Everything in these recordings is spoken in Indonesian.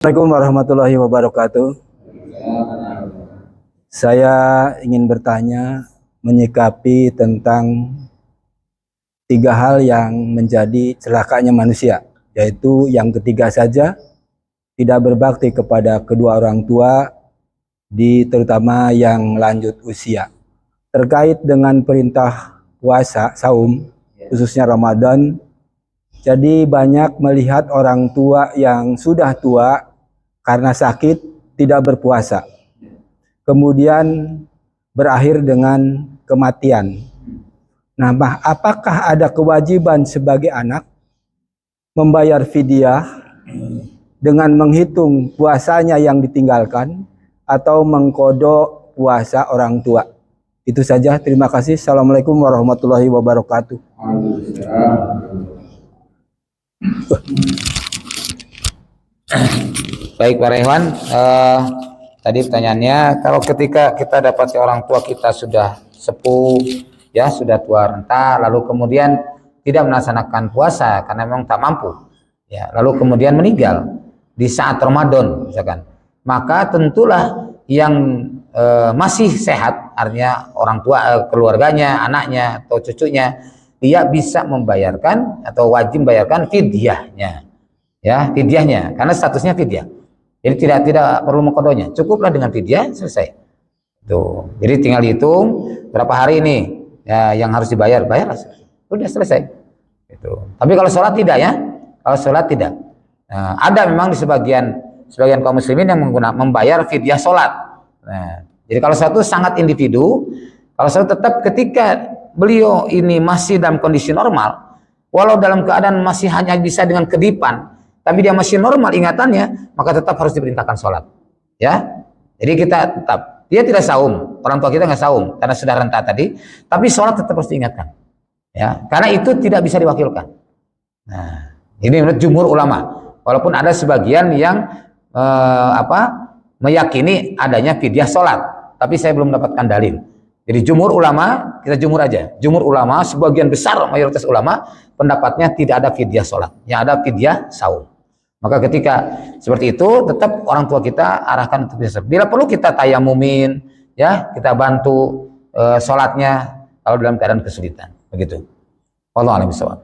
Assalamualaikum warahmatullahi wabarakatuh. Saya ingin bertanya menyikapi tentang 3 hal yang menjadi celakanya manusia, yaitu yang ketiga saja, tidak berbakti kepada kedua orang tua, terutama yang lanjut usia. Terkait dengan perintah puasa, saum, khususnya Ramadan, jadi banyak melihat orang tua yang sudah tua karena sakit tidak berpuasa. Kemudian berakhir dengan kematian. Nah, apakah ada kewajiban sebagai anak membayar fidyah dengan menghitung puasanya yang ditinggalkan atau mengkodok puasa orang tua? Itu saja, terima kasih. Assalamualaikum warahmatullahi wabarakatuh. Baik Pak Rewan, tadi pertanyaannya, kalau ketika kita dapat orang tua kita sudah sepuh, ya sudah tua renta, lalu kemudian tidak melaksanakan puasa karena memang tak mampu, ya, lalu kemudian meninggal di saat Ramadan misalkan, maka tentulah yang masih sehat, artinya orang tua, keluarganya, anaknya atau cucunya, dia bisa membayarkan atau wajib membayarkan fidyahnya, ya, fidyahnya, karena statusnya fidyah. Jadi tidak perlu mengkodonya, cukuplah dengan fidyah, selesai. Tuh. Jadi tinggal dihitung berapa hari ini ya, yang harus dibayar, bayarlah, udah selesai. Itu. Tapi kalau sholat tidak, ya, kalau sholat tidak. Nah, ada memang di sebagian kaum muslimin yang membayar fidyah sholat. Nah, jadi kalau satu sangat individu, kalau satu tetap ketika beliau ini masih dalam kondisi normal, walau dalam keadaan masih hanya bisa dengan kedipan, tapi dia masih normal ingatannya, maka tetap harus diperintahkan sholat, ya. Jadi kita tetap, dia tidak saum, orang tua kita nggak saum karena sudah renta tadi, tapi sholat tetap harus diingatkan, ya, karena itu tidak bisa diwakilkan. Nah, ini menurut jumhur ulama, walaupun ada sebagian yang meyakini adanya fidyah sholat, tapi saya belum mendapatkan dalil. Jadi jumhur ulama, kita jumhur aja, jumhur ulama, sebagian besar mayoritas ulama pendapatnya tidak ada fidyah sholat, yang ada fidyah saum. Maka ketika seperti itu, tetap orang tua kita arahkan untuk bisa. Bila perlu kita tayamumin, ya, kita bantu sholatnya kalau dalam keadaan kesulitan. Begitu. Wallahu a'lam bishawab.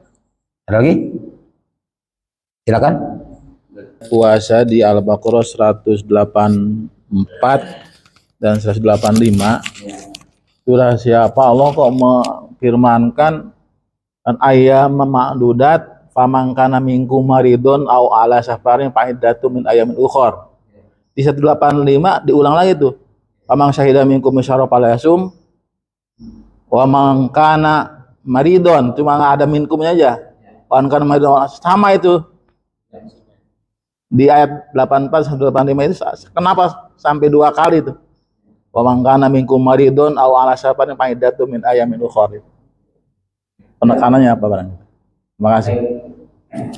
Ada lagi? Silakan. Puasa di Al-Baqarah 184 dan 185. Surah siapa Allah kok memfirmankan an ayyam ma'dudat faman kana minkum maridun au ala safarin fa iddatu min ayamin ukhra. Di 185 diulang lagi tuh. Faman syahida minkum syahra fala yasum wa man kana maridun, cuma enggak ada minkumnya aja. Wa man kana maridun, sama itu. Di ayat 84 185 itu kenapa sampai 2 kali tuh? Wa man kana minkum maridun au ala safarin fa iddatu min ayamin ukhra. Penekanannya apa barangkali? Terima kasih.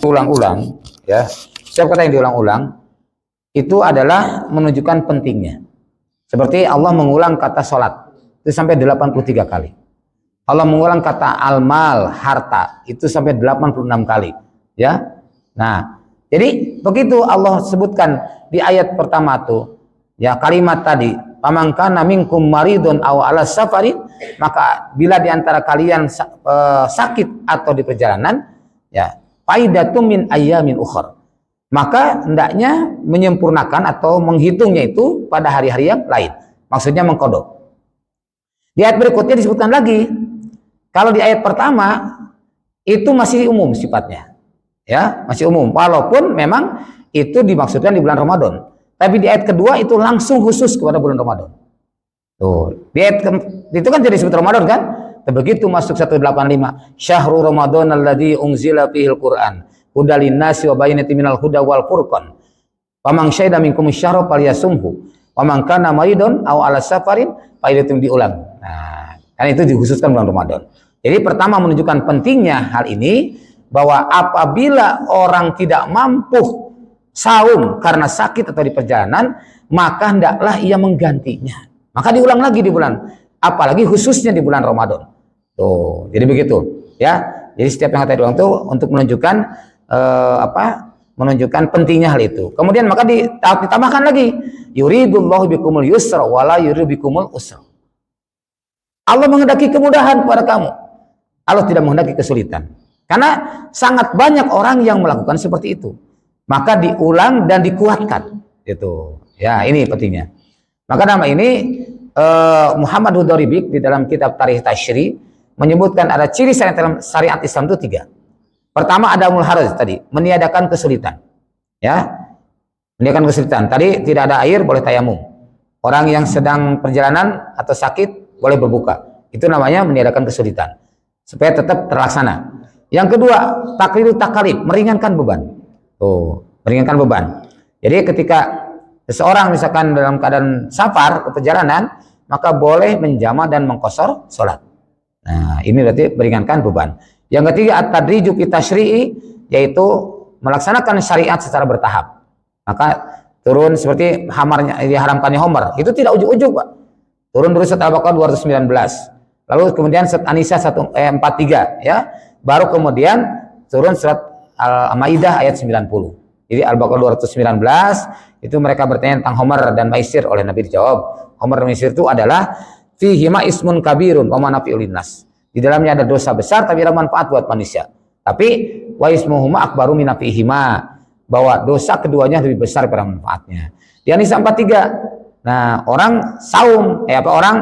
Ulang-ulang, ya. Setiap kata yang diulang-ulang itu adalah menunjukkan pentingnya. Seperti Allah mengulang kata sholat itu sampai 83 kali. Allah mengulang kata al-mal, harta, itu sampai 86 kali, ya. Nah, jadi begitu Allah sebutkan di ayat pertama tuh, ya, kalimat tadi, "Faman kana minkum maridun aw ala safarin", maka bila di antara kalian sakit atau di perjalanan, ya, faidatum min ayyamin ukhra, maka hendaknya menyempurnakan atau menghitungnya itu pada hari-hari yang lain, maksudnya mengkodok. Di ayat berikutnya disebutkan lagi, kalau di ayat pertama itu masih umum sifatnya, ya, masih umum, walaupun memang itu dimaksudkan di bulan Ramadan, tapi di ayat kedua itu langsung khusus kepada bulan Ramadan. Tuh, di ayat itu kan jadi disebut Ramadan kan? Begitu masuk 185, syahrul Ramadan alladzi unzila fihil Qur'an hudal linnasi wa bayyinatin minal huda wal furqan. Faman syahida minkum syahra falyasumhu wa man kana maridun aw ala safarin faidatun, diulang. Nah, kan itu dikhususkan bulan Ramadan. Jadi pertama menunjukkan pentingnya hal ini, bahwa apabila orang tidak mampu saum karena sakit atau di perjalanan, maka hendaklah ia menggantinya. Maka diulang lagi di bulan, apalagi khususnya di bulan Ramadan. Tuh, jadi begitu, ya. Jadi setiap yang kata diulang itu untuk menunjukkan menunjukkan pentingnya hal itu. Kemudian maka ditambahkan lagi, yuridullahu bikumul yusra wala yuridu bikumul usra. Allah menghendaki kemudahan kepada kamu. Allah tidak menghendaki kesulitan. Karena sangat banyak orang yang melakukan seperti itu. Maka diulang dan dikuatkan. Itu. Ya, ini pentingnya. Maka nama ini Muhammad Hudoribik di dalam kitab Tarikh Tashri menyebutkan ada ciri syariat Islam itu 3. Pertama ada haraj tadi, meniadakan kesulitan. Ya. Meniadakan kesulitan. Tadi tidak ada air boleh tayamum. Orang yang sedang perjalanan atau sakit boleh berbuka. Itu namanya meniadakan kesulitan. Supaya tetap terlaksana. Yang kedua, taklidu takalib, meringankan beban. Meringankan beban. Jadi ketika seseorang misalkan dalam keadaan safar, perjalanan, maka boleh menjama dan mengqashar salat. Nah, ini berarti meringankan beban. Yang ketiga, at-tadriju fi tasyri'i, yaitu melaksanakan syariat secara bertahap. Maka turun seperti diharamkannya homer. Itu tidak ujuk-ujuk, Pak. Turun dulu surat Al-Baqarah 219. Lalu kemudian surat An-Nisa 43, ya. Baru kemudian turun surat Al-Maidah ayat 90. Jadi Al-Baqarah 219 itu mereka bertanya tentang homer dan maisir, oleh Nabi dijawab, homer dan maisir itu adalah fihima ismun kabirun wa manafi'ul linnas. Di dalamnya ada dosa besar tapi ada manfaat buat manusia. Tapi wa ismuhuma akbaru min nafihima, bahwa dosa keduanya lebih besar pada manfaatnya. Di An-Nisa 43. Nah, orang saum, orang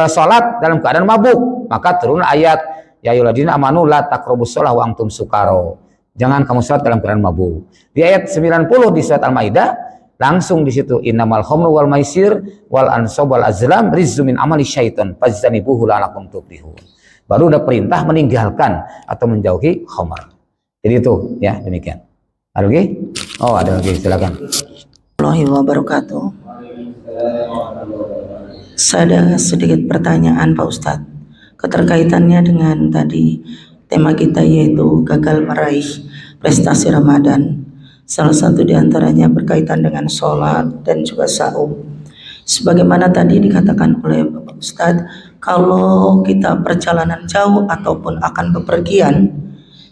sholat dalam keadaan mabuk, maka turun ayat ya ayyuhalladzina amanu la taqrabus shalah wa antum sukaro. Jangan kamu sholat dalam keadaan mabuk. Di ayat 90 di surat Al-Maidah langsung di situ innamal khamru wal maisir wal ansab wal azlam rizqun min amali syaitan fajtanibuhu la'allakum tuflihun. Baru ada perintah meninggalkan atau menjauhi khamar. Jadi itu ya, demikian. Ada lagi? Oh, ada lagi, silakan. Warahmatullahi wabarakatuh. Saya ada sedikit pertanyaan Pak Ustadz. Keterkaitannya dengan tadi tema kita yaitu gagal meraih prestasi Ramadan. Salah satu diantaranya berkaitan dengan sholat dan juga saum. Sebagaimana tadi dikatakan oleh Bapak Ustadz, kalau kita perjalanan jauh ataupun akan bepergian,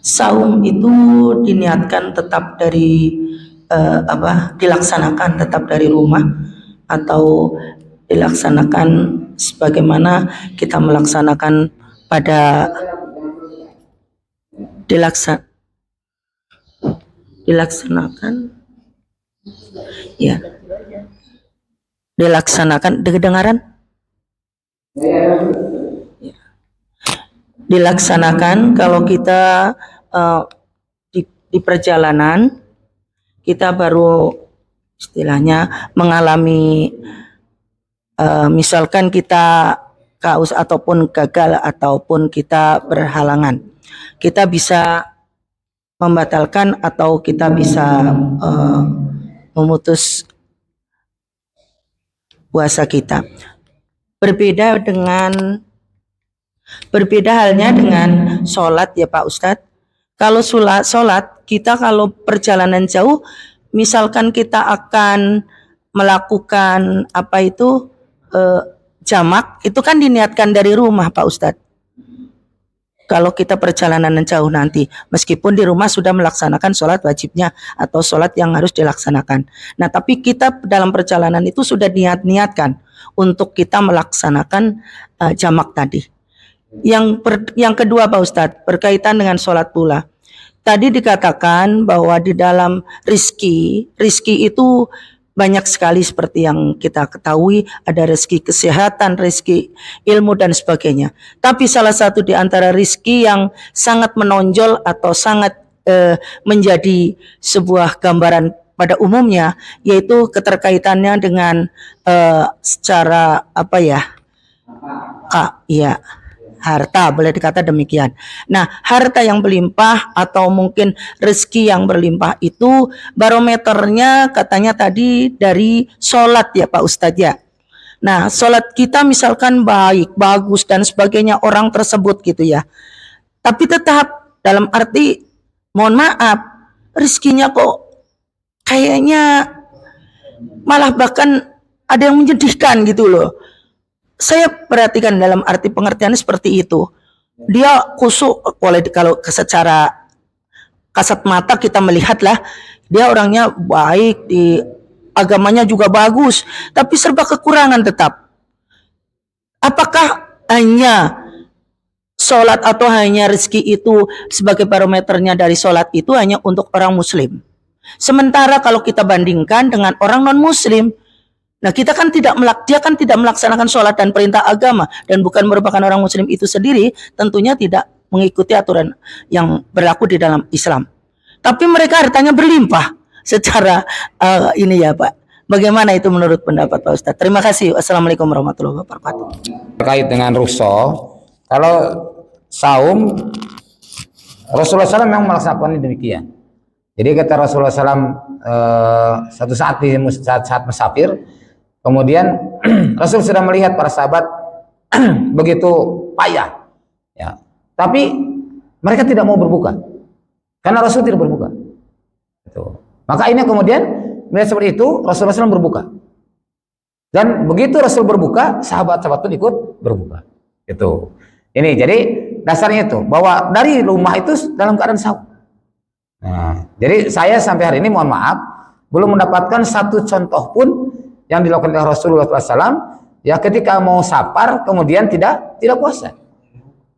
saum itu diniatkan tetap dari dilaksanakan tetap dari rumah atau dilaksanakan sebagaimana kita melaksanakan pada dilaksanakan kedengaran dilaksanakan kalau kita di perjalanan kita baru istilahnya mengalami misalkan kita kaus ataupun gagal ataupun kita berhalangan, kita bisa membatalkan atau kita bisa memutus puasa kita. Berbeda halnya dengan sholat ya Pak Ustadz. Kalau sholat kita kalau perjalanan jauh, misalkan kita akan melakukan jamak, itu kan diniatkan dari rumah Pak Ustadz. Kalau kita perjalanan jauh nanti, meskipun di rumah sudah melaksanakan sholat wajibnya atau sholat yang harus dilaksanakan. Nah, tapi kita dalam perjalanan itu sudah niatkan untuk kita melaksanakan jamak tadi. Yang kedua Pak Ustadz, berkaitan dengan sholat pula. Tadi dikatakan bahwa di dalam rizki itu banyak sekali seperti yang kita ketahui, ada rezeki kesehatan, rezeki ilmu dan sebagainya. Tapi salah satu di antara rezeki yang sangat menonjol atau sangat menjadi sebuah gambaran pada umumnya, yaitu keterkaitannya dengan secara harta, boleh dikata demikian. Nah, harta yang berlimpah atau mungkin rezeki yang berlimpah itu barometernya katanya tadi dari sholat ya Pak Ustadz ya. Nah, sholat kita misalkan baik, bagus dan sebagainya orang tersebut gitu ya. Tapi tetap dalam arti, mohon maaf, rezekinya kok kayaknya malah bahkan ada yang menyedihkan gitu loh. Saya perhatikan dalam arti pengertiannya seperti itu. Dia khusyuk, kalau secara kasat mata kita melihatlah, Dia orangnya baik, di agamanya juga bagus, tapi serba kekurangan tetap. Apakah hanya sholat atau hanya rezeki itu sebagai barometernya dari sholat itu hanya untuk orang muslim? Sementara kalau kita bandingkan dengan orang non muslim, nah kita kan dia kan tidak melaksanakan sholat dan perintah agama dan bukan merupakan orang muslim itu sendiri, tentunya tidak mengikuti aturan yang berlaku di dalam Islam. Tapi mereka hartanya berlimpah secara ini ya Pak. Bagaimana itu menurut pendapat Pak Ustadz? Terima kasih. Wassalamualaikum warahmatullahi wabarakatuh. Terkait dengan rukhsah, kalau saum Rasulullah SAW memang melaksanakan demikian. Jadi kata Rasulullah SAW satu saat di saat musafir, kemudian Rasul sudah melihat para sahabat begitu payah, ya. Tapi mereka tidak mau berbuka karena Rasul tidak berbuka. Itu. Maka ini kemudian melihat seperti itu Rasulullah SAW berbuka. Dan begitu Rasul berbuka, sahabat-sahabat pun ikut berbuka. Itu. Ini jadi dasarnya itu bahwa dari rumah itu dalam keadaan saum. Nah, jadi saya sampai hari ini mohon maaf belum mendapatkan satu contoh pun yang dilakukan oleh Rasulullah SAW ya ketika mau safar kemudian tidak puasa.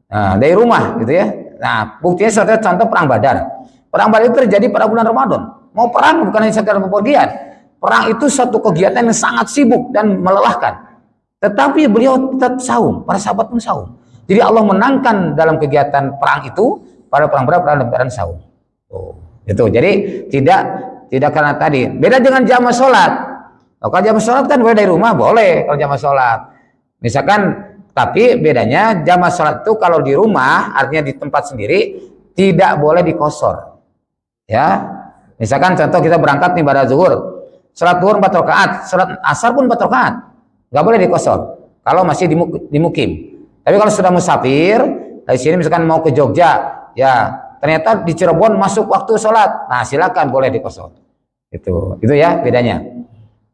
Nah, dari rumah gitu ya. Nah, buktinya seperti contoh perang Badar. Perang Badar itu terjadi pada bulan Ramadan. Mau perang bukan hanya sekedar bepergian. Perang itu satu kegiatan yang sangat sibuk dan melelahkan. Tetapi beliau tetap saum, para sahabat pun saum. Jadi Allah menangkan dalam kegiatan perang itu pada perang Badar dalam keadaan saum. Oh, itu. Jadi tidak karena tadi. Beda dengan jamaah sholat. Kalau jamaah sholat kan boleh dari rumah, boleh kalau jamaah sholat. Misalkan, tapi bedanya jamaah sholat itu kalau di rumah, artinya di tempat sendiri, tidak boleh dikosor. Ya, misalkan contoh kita berangkat nih pada zuhur, sholat zuhur 4 rakaat, sholat asar pun 4 rakaat, nggak boleh dikosor. Kalau masih di mukim. Tapi kalau sudah musafir, dari sini misalkan mau ke Jogja, ya ternyata di Cirebon masuk waktu sholat, nah silakan boleh dikosor. Itu ya bedanya.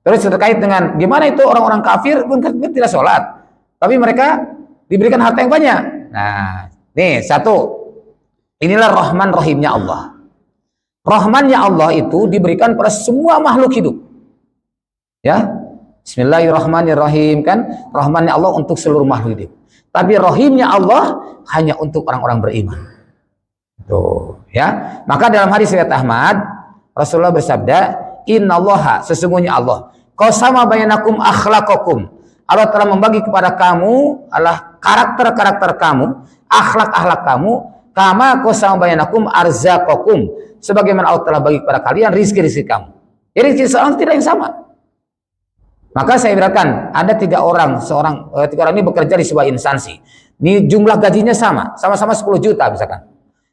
Terus terkait dengan gimana itu orang-orang kafir pun tidak sholat, tapi mereka diberikan harta yang banyak. Nah, nih satu, inilah Rahman Rahimnya Allah. Rahmannya Allah itu diberikan pada semua makhluk hidup. Ya, Bismillahirrahmanirrahim kan, Rahmannya Allah untuk seluruh makhluk hidup. Tapi Rahimnya Allah hanya untuk orang-orang beriman. Tuh, ya. Maka dalam hadis riwayat Ahmad, Rasulullah bersabda, Innallaha, sesungguhnya Allah, qasama bainakum akhlaqakum. Allah telah membagi kepada kamu adalah karakter-karakter kamu, akhlak-akhlak kamu, kama qasama bainakum arzaqakum. Sebagaimana Allah telah bagi kepada kalian rizki-rizki kamu. Jadi rizki seorang tidak yang sama. Maka saya ibaratkan ada tiga orang ini bekerja di sebuah instansi. Ini jumlah gajinya sama-sama 10 juta misalkan.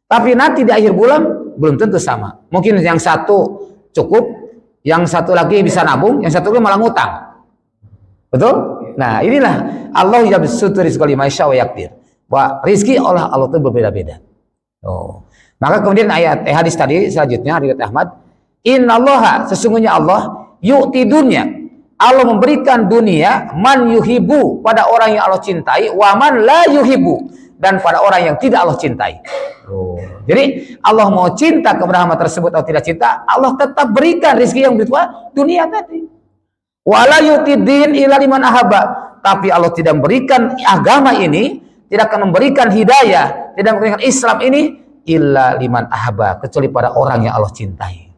Tapi nanti di akhir bulan belum tentu sama. Mungkin yang satu cukup, yang satu lagi bisa nabung, yang satu lagi malah ngutang. Betul? Nah, inilah Allah yabsutu rizqa liman yasha wa yaqdir. Bahwa rezeki Allah itu berbeda-beda. Oh. Maka kemudian hadis tadi selanjutnya riwayat Ahmad, Innallaha, sesungguhnya Allah yu'ti dunya. Allah memberikan dunia man yuhibu, pada orang yang Allah cintai, wa man la yuhibu, dan pada orang yang tidak Allah cintai. Oh. Jadi Allah mau cinta kepada hamba tersebut atau tidak cinta, Allah tetap berikan rezeki yang berupa dunia tadi. Wala yutidin ila liman ahaba, tapi Allah tidak memberikan agama ini, tidak akan memberikan hidayah, tidak memberikan Islam ini illa liman ahaba, kecuali pada orang yang Allah cintai.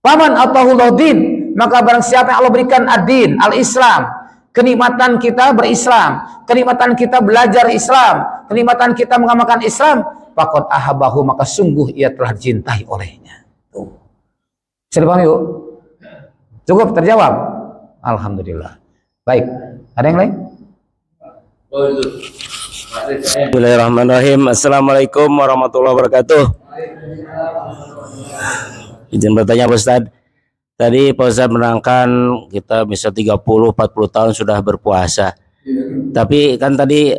Faman atahullahu din, maka barang siapa yang Allah berikan ad-din, al-Islam, kenikmatan kita berislam, kenikmatan kita belajar Islam, kenikmatan kita mengamalkan Islam, faqad ahabahu, maka sungguh ia telah dicintai olehnya. Tuh. Bisa dipahami yuk? Cukup terjawab? Alhamdulillah. Baik, ada yang lain? Bismillahirrahmanirrahim. Assalamualaikum warahmatullahi wabarakatuh. Izin bertanya Pak Ustadz. Tadi Pak Ustadz menerangkan kita bisa 30-40 tahun sudah berpuasa. Tapi kan tadi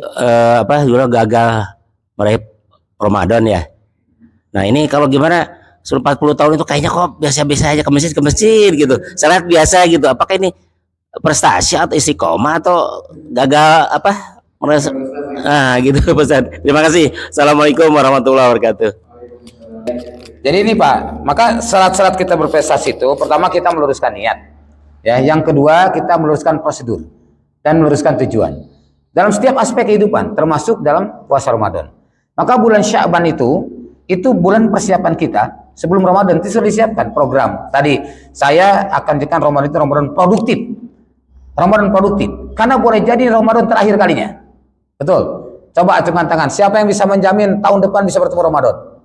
juga gagal meraih Ramadan ya. Nah ini kalau gimana 40 tahun itu kayaknya kok biasa-biasa aja ke masjid gitu. Salat biasa gitu. Apakah ini prestasi atau istiqomah atau gagal merasa gitu Pak Ustadz. Terima kasih. Assalamualaikum warahmatullahi wabarakatuh. Jadi ini Pak, maka syarat-syarat kita berprestasi itu, pertama kita meluruskan niat, ya. Yang kedua kita meluruskan prosedur dan meluruskan tujuan dalam setiap aspek kehidupan, termasuk dalam puasa Ramadan. Maka bulan Sya'ban itu bulan persiapan kita sebelum Ramadan. Itu sudah disiapkan program. Tadi saya akan jadikan Ramadan itu Ramadan produktif, Ramadan produktif, karena boleh jadi Ramadan terakhir kalinya. Betul. Coba acungkan tangan. Siapa yang bisa menjamin tahun depan bisa bertemu Ramadan?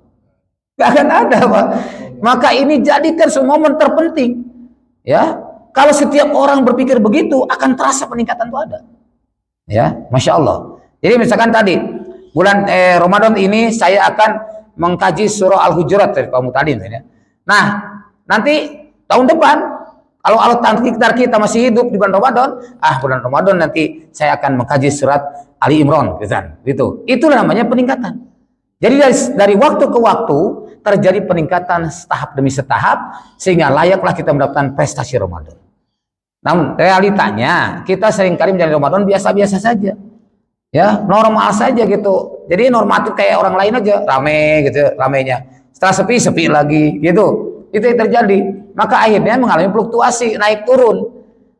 Gak akan ada, Pak. Maka ini jadikan semua momen terpenting. Ya, kalau setiap orang berpikir begitu, akan terasa peningkatan itu ada. Ya, masya Allah. Jadi misalkan tadi bulan Ramadan ini saya akan mengkaji surah Al-Hujurat dari kaum tadi. Nah, nanti tahun depan kalau Allah takdir kita masih hidup di bulan Ramadan, bulan Ramadan nanti saya akan mengkaji surat Ali Imran, gitu. Itulah namanya peningkatan. Jadi dari waktu ke waktu terjadi peningkatan setahap demi setahap sehingga layaklah kita mendapatkan prestasi Ramadan. Namun realitanya kita seringkali menjalani Ramadan biasa-biasa saja, ya normal saja gitu. Jadi normatif kayak orang lain aja, rame gitu, ramenya. Setelah sepi, sepi lagi, gitu. Itu yang terjadi. Maka akhirnya mengalami fluktuasi, naik turun.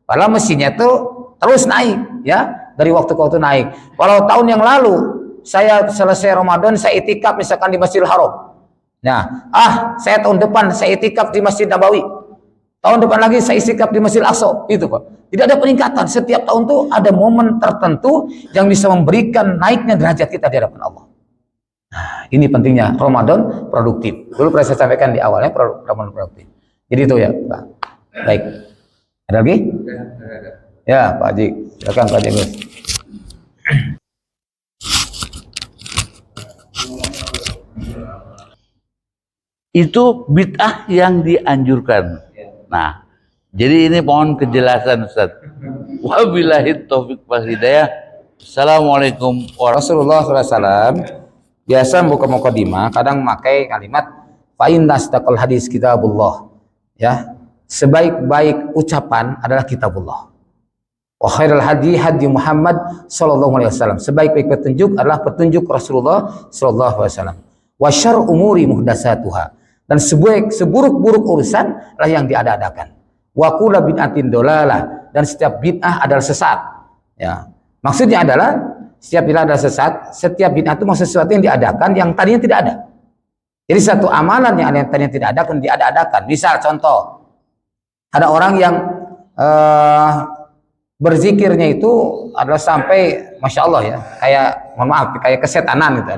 Padahal mestinya tuh terus naik, ya dari waktu ke waktu naik. Kalau tahun yang lalu saya selesai Ramadan, saya itikaf misalkan di Masjidil Haram. Nah, saya tahun depan saya itikaf di Masjid Nabawi. Tahun depan lagi saya itikaf di Masjid Al-Aqsa. Itu Pak. Tidak ada peningkatan. Setiap tahun tuh ada momen tertentu yang bisa memberikan naiknya derajat kita di hadapan Allah. Nah, ini pentingnya Ramadan produktif. Dulu pernah saya sampaikan di awalnya Ramadan produktif. Jadi itu ya, Pak. Baik. Ada lagi? Ya, Pak Haji. Silakan Pak Haji. Itu bid'ah yang dianjurkan. Nah, jadi ini mohon kejelasan Ustaz. Wabillahi taufik wal hidayah. Assalamualaikum Rasulullah SAW biasa buka mukadimah kadang memakai kalimat fa inna astaqal hadis kitabullah. Ya, sebaik-baik ucapan adalah kitabullah. Wa khairul hadi hadi Muhammad sallallahu alaihi wasallam. Sebaik-baik petunjuk adalah petunjuk Rasulullah sallallahu alaihi wasallam. Wa syarr umuri muhdatsatuha. Dan seburuk-buruk urusan adalah yang diada-adakan. Wa kullu bid'atin dolalah, dan setiap bid'ah adalah sesat. Ya. Maksudnya adalah setiap bid'ah adalah sesat, setiap bid'ah itu maksud sesuatu yang diadakan yang tadinya tidak ada. Jadi satu amalan yang tadinya tidak ada akan diada-adakan. Misal contoh, ada orang yang berzikirnya itu adalah sampai masya Allah ya, kayak mohon maaf kayak kesetanan gitu.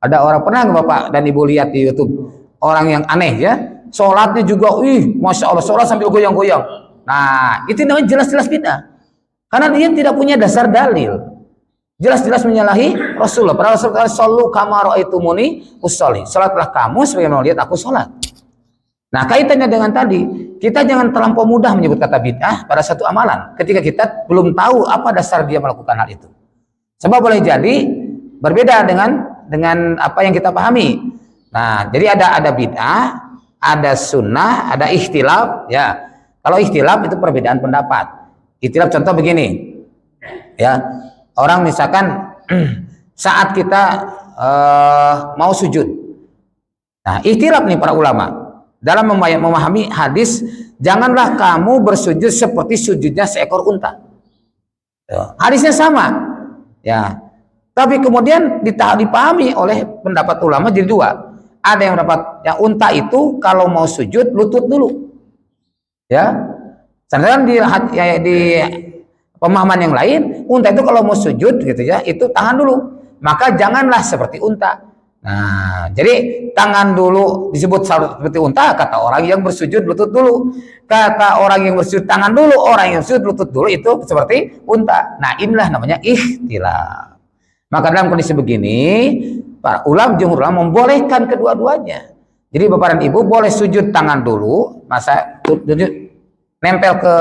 Ada orang, pernah nggak Bapak dan Ibu lihat di YouTube orang yang aneh ya, sholatnya juga masya Allah, sholat sambil goyang-goyang. Nah, itu namanya jelas-jelas bid'ah karena dia tidak punya dasar dalil, jelas-jelas menyalahi Rasulullah. Para Rasulullah sallu kama ra'aitumuni usolli, sholatlah kamu sebagaimana lihat aku sholat. Nah, kaitannya dengan tadi, kita jangan terlampau mudah menyebut kata bid'ah pada satu amalan ketika kita belum tahu apa dasar dia melakukan hal itu. Sebab boleh jadi berbeda dengan apa yang kita pahami. Nah, jadi ada bid'ah, ada sunnah, ada ikhtilaf. Ya, kalau ikhtilaf itu perbedaan pendapat. Ikhtilaf contoh begini, ya orang misalkan saat kita mau sujud. Nah, ikhtilaf nih para ulama dalam memahami hadis, janganlah kamu bersujud seperti sujudnya seekor unta. Hadisnya sama, ya. Tapi kemudian dipahami oleh pendapat ulama jadi dua. Ada yang dapat yang unta itu kalau mau sujud lutut dulu, ya. Sedangkan di pemahaman yang lain, unta itu kalau mau sujud gitu ya, itu tangan dulu. Maka janganlah seperti unta. Nah, jadi tangan dulu disebut seperti unta, kata orang yang bersujud lutut dulu. Kata orang yang bersujud tangan dulu, orang yang bersujud lutut dulu itu seperti unta. Nah, inilah namanya ikhtilaf. Maka dalam kondisi begini, para jumhur ulama membolehkan kedua-duanya. Jadi Bapak dan Ibu boleh sujud tangan dulu, masa sujud nempel ke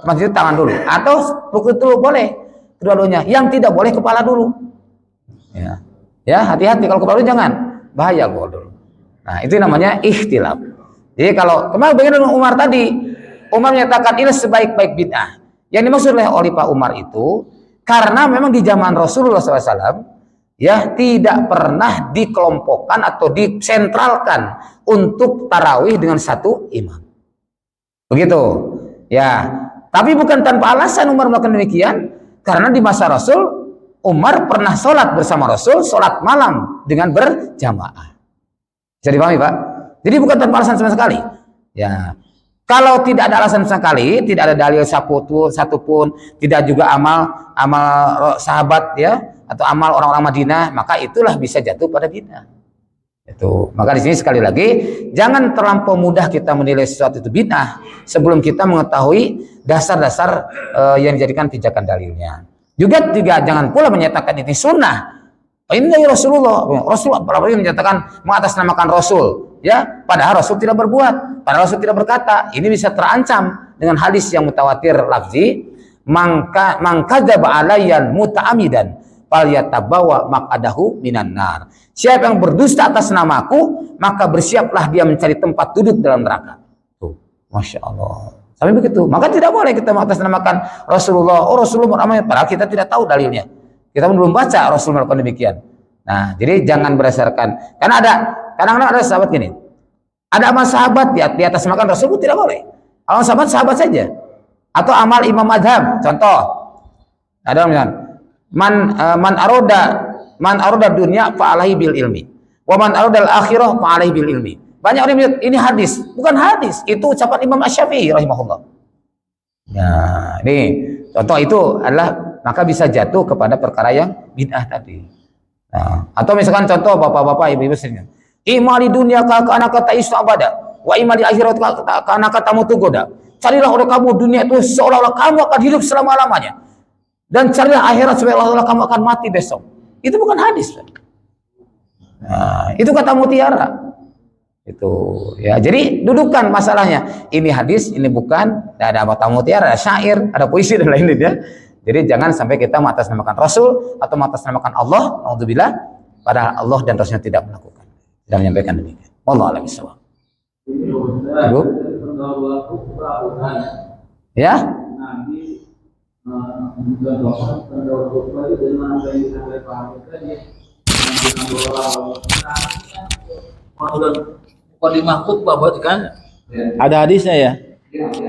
tempat sujud tangan dulu, atau lutut dulu boleh, kedua-duanya. Yang tidak boleh kepala dulu. Ya, hati-hati kalau kepala dulu jangan, bahaya kepala dulu. Nah, itu namanya ikhtilaf. Jadi kalau kemarin bagian dengan Umar tadi, Umar menyatakan ini sebaik-baik bid'ah. Yang dimaksud oleh Pak Umar itu karena memang di zaman Rasulullah SAW, ya tidak pernah dikelompokkan atau disentralkan untuk tarawih dengan satu imam. Begitu. Ya, tapi bukan tanpa alasan Umar melakukan demikian, karena di masa Rasul Umar pernah sholat bersama Rasul, sholat malam dengan berjamaah. Bisa dipahami, Pak? Jadi bukan tanpa alasan sama sekali. Ya, kalau tidak ada alasan sama sekali, tidak ada dalil satupun, tidak juga amal sahabat ya, atau amal orang-orang Madinah, maka itulah bisa jatuh pada bid'ah. Itu. Maka di sini sekali lagi, jangan terlampau mudah kita menilai sesuatu itu bid'ah sebelum kita mengetahui dasar-dasar yang dijadikan pijakan dalilnya. Juga jangan pula menyatakan ini sunnah. Ini Rasulullah apalagi menyatakan mengatasnamakan Rasul, ya, padahal Rasul tidak berbuat, padahal Rasul tidak berkata. Ini bisa terancam dengan hadis yang mutawatir lafzi, mangkadzaba alayyan muta'amidan falyatabawa maq'adahu minan nar. Siapa yang berdusta atas namaku, maka bersiaplah dia mencari tempat duduk dalam neraka. Tuh, Masya Allah. Sampai begitu. Maka tidak boleh kita mengatasnamakan Rasulullah. Oh, Rasulullah namanya, padahal kita tidak tahu dalilnya. Kita belum baca Rasul melakukan demikian. Nah, jadi jangan berdasarkan, karena kadang-kadang ada sahabat gini. Ada amal sahabat di atas namakan Rasul, tidak boleh. Amal sahabat saja. Atau amal imam madhab. Contoh, ada misalnya, man aroda dunia fa'alaihi bil ilmi, wa man aroda al-akhirah fa'alaihi bil ilmi. Banyak orang bilang ini hadis, bukan hadis, itu ucapan Imam Asy-Syafi'i rahimahullah. Nah, ini contoh itu adalah maka bisa jatuh kepada perkara yang bid'ah tadi. Nah, atau misalkan contoh bapak-bapak, ibu-ibu sering, imali dunia ka anaka ta'isu abada, wa imali akhirat ka anaka tamutu goda. Carilah oleh kamu dunia itu seolah-olah kamu akan hidup selama-lamanya, dan carilah akhirat seolah-olah kamu akan mati besok. Itu bukan hadis. Nah, itu kata mutiara. Itu ya, jadi dudukan masalahnya. Ini hadis, ini bukan. Ada kata mutiara, ada syair, ada puisi dan lain-lain ya. Jadi jangan sampai kita mengatasnamakan Rasul atau mengatasnamakan Allah, naudzubillah, padahal Allah dan Rasulnya tidak melakukan, tidak menyampaikan demikian. Wallahu a'lam bishawab. Ibu? Ya? Qadimah khutbah buat kan? Ada hadisnya ya.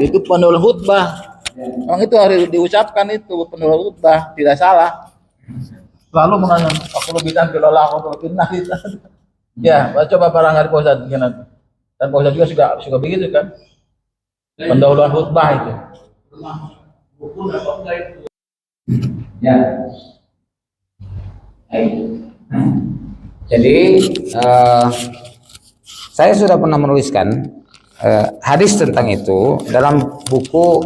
Itu penulis khutbah. Memang itu harus diucapkan, itu penulis khutbah, tidak salah. Lalu menanya, aku lebih dan kelola aku fitnah itu. Ya, coba barangkali Pak Ustaz gimana? Dan Pak Ustaz juga suka begitu kan? Pendahuluan khutbah itu. Ya. Jadi saya sudah pernah menuliskan hadis tentang itu dalam buku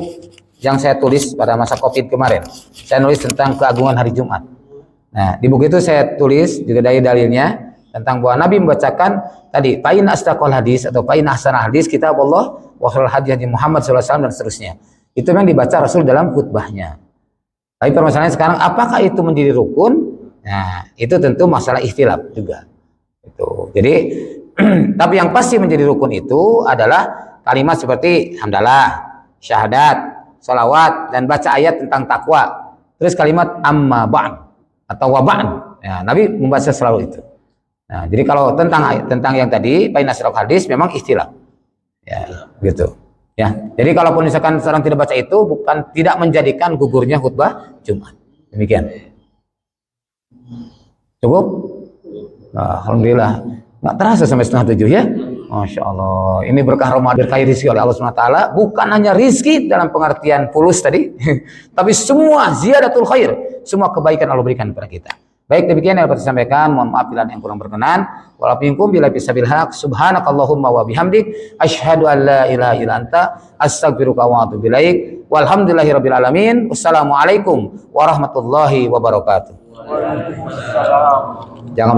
yang saya tulis pada masa Covid kemarin. Saya nulis tentang keagungan hari Jumat. Nah, di buku itu saya tulis juga dalilnya tentang bahwa Nabi membacakan tadi fa'in asdaqal hadis atau fa'in ahsanal hadis kitab Allah wa khairul hadi Muhammad sallallahu alaihi wasallam dan seterusnya. Itu memang dibaca Rasul dalam khutbahnya. Tapi permasalahannya sekarang apakah itu menjadi rukun? Nah, itu tentu masalah ikhtilaf juga. Itu. Jadi tapi yang pasti menjadi rukun itu adalah kalimat seperti hamdalah, syahadat, salawat, dan baca ayat tentang takwa. Terus kalimat amma ba'd atau wa ba'd. Ya, Nabi membaca selalu itu. Nah, jadi kalau tentang yang tadi fa'in asdaqal hadis memang ikhtilaf. Ya, gitu. Ya, jadi kalaupun misalkan seorang tidak baca itu bukan tidak menjadikan gugurnya khutbah Jumat. Demikian. Cukup? Nah, alhamdulillah. Nggak terasa sampai 6:30 ya. Masya Allah. Ini berkah Ramadan, berkah rizki oleh Allah SWT. Bukan hanya rizki dalam pengertian fulus tadi, tapi semua ziyadatul khair, semua kebaikan Allah berikan kepada kita. Baik, demikian yang dapat saya sampaikan. Mohon maaf bila yang kurang berkenan. Walaupun bila bisabil haq. Subhanakallahumma wa bihamdik. Asyhadu an la ilaha illa anta. Astaghfiruka wa atubu ilaik. Walhamdulillahirabbil alamin. Wassalamualaikum warahmatullahi wabarakatuh. Jangan